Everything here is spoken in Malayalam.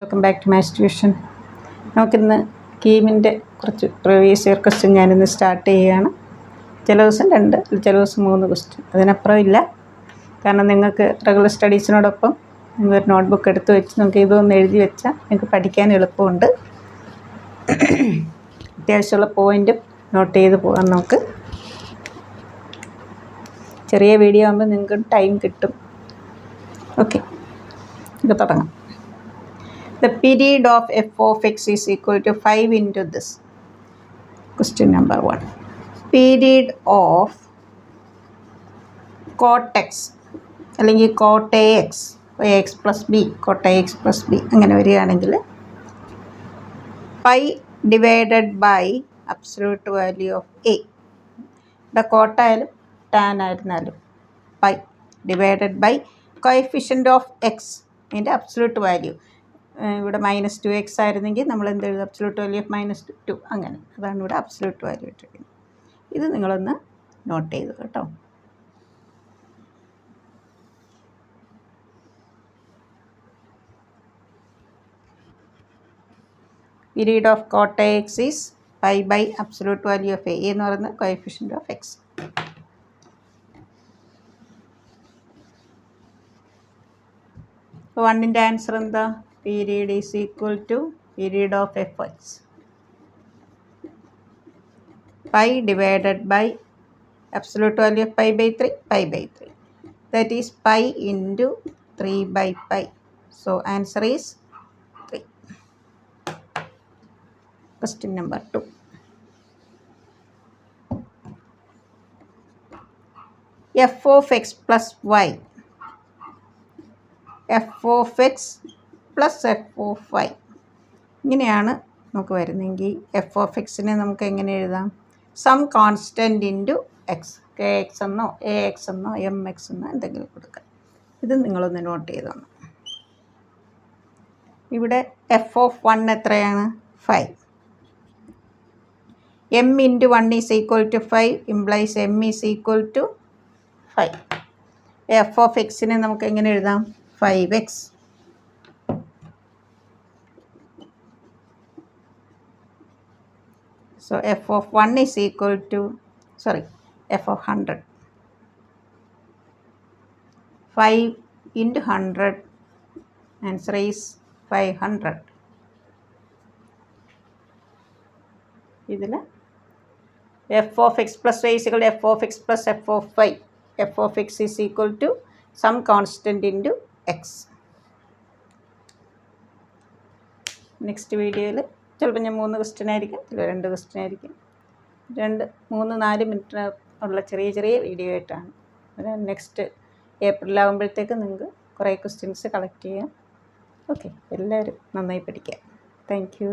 Welcome back to maths tuition. നമുക്കിന്ന് കീമിൻ്റെ കുറച്ച് പ്രീവിയസ് ഇയർ ക്വസ്റ്റ്യൻ ഞാനിന്ന് സ്റ്റാർട്ട് ചെയ്യുകയാണ്. ചില ദിവസം 2, ചില ദിവസം 3 ക്വസ്റ്റ്യൻ, അതിനപ്പുറം ഇല്ല. കാരണം നിങ്ങൾക്ക് റെഗുലർ സ്റ്റഡീസിനോടൊപ്പം നിങ്ങളൊരു നോട്ട്ബുക്ക് എടുത്ത് വെച്ച് നമുക്ക് ഇതൊന്ന് എഴുതി വെച്ചാൽ നിങ്ങൾക്ക് പഠിക്കാൻ എളുപ്പമുണ്ട്. അത്യാവശ്യമുള്ള പോയിൻറ്റും നോട്ട് ചെയ്ത് പോകാൻ നമുക്ക്. ചെറിയ വീഡിയോ ആകുമ്പോൾ നിങ്ങൾക്ക് ടൈം കിട്ടും. ഓക്കെ, ഇത് തുടങ്ങാം. The period of f of x is equal to 5 into this. Question number 1. Period of cot x അല്ലെങ്കിൽ cot ax ax plus b cot ax plus b അങ്ങനെ വരികയാണെങ്കിൽ pi divided by absolute value of a. ഇവിടെ കോട്ടായാലും ടാൻ ആയിരുന്നാലും pi divided by coefficient of x അതിൻ്റെ അബ്സല്യൂട്ട് വാല്യൂ. ഇവിടെ -2x ആയിരുന്നെങ്കിൽ നമ്മൾ എന്ത് എഴുതും? അബ്സല്യൂട്ട് വാല്യൂ ഓഫ് -2 അങ്ങനെ. അതാണ് ഇവിടെ അബ്സല്യൂട്ട് വാല്യൂ ഇട്ടിരിക്കുന്നത്. ഇത് നിങ്ങളൊന്ന് നോട്ട് ചെയ്തു കേട്ടോ. Period of cot x is pi by absolute value of a എന്ന് പറയുന്നത് കോഎഫിഷ്യൻ്റ് ഓഫ് എക്സ്. അപ്പോൾ 1ൻ്റെ ആൻസർ എന്താ? Period is equal to period of fx pi divided by absolute value of pi by 3, that is pi into 3 by pi. So answer is 3. Question number 2. F of x plus y, f of x plus f of y ഇങ്ങനെയാണ് നമുക്ക് വരുന്നതെങ്കിൽ എഫ് ഓഫ് എക്സിനെ നമുക്ക് എങ്ങനെ എഴുതാം? Some constant into x, k x എന്നോ എ എക്സ് എന്നോ എം എക്സ് എന്നോ എന്തെങ്കിലും കൊടുക്കാം. ഇത് നിങ്ങളൊന്ന് നോട്ട് ചെയ്തോണം. ഇവിടെ എഫ് ഓഫ് 1 എത്രയാണ്? 5. M into 1 is equal to 5 implies M is equal to 5. F of എക്സിനെ നമുക്ക് എങ്ങനെ എഴുതാം? 5x. So f of 1 is equal to, f of 100. 5 into 100, answer is 500. ഇതിൽ f of x plus y is equal to f of x plus f of y. f of x is equal to some constant into x. Next വീഡിയോയിൽ ചിലപ്പോൾ ഞാൻ 3 ക്വസ്റ്റ്യൻ ആയിരിക്കും, ചിലപ്പോൾ 2 ക്വസ്റ്റ്യൻ ആയിരിക്കും. 3-4 മിനിറ്റ് ഉള്ള ചെറിയ വീഡിയോ ആയിട്ടാണ്. നെക്സ്റ്റ് ഏപ്രിലാകുമ്പോഴത്തേക്ക് നിങ്ങൾക്ക് കുറേ ക്വസ്റ്റ്യൻസ് കളക്ട് ചെയ്യാം. ഓക്കെ, എല്ലാവരും നന്നായി പഠിക്കുക. Thank you.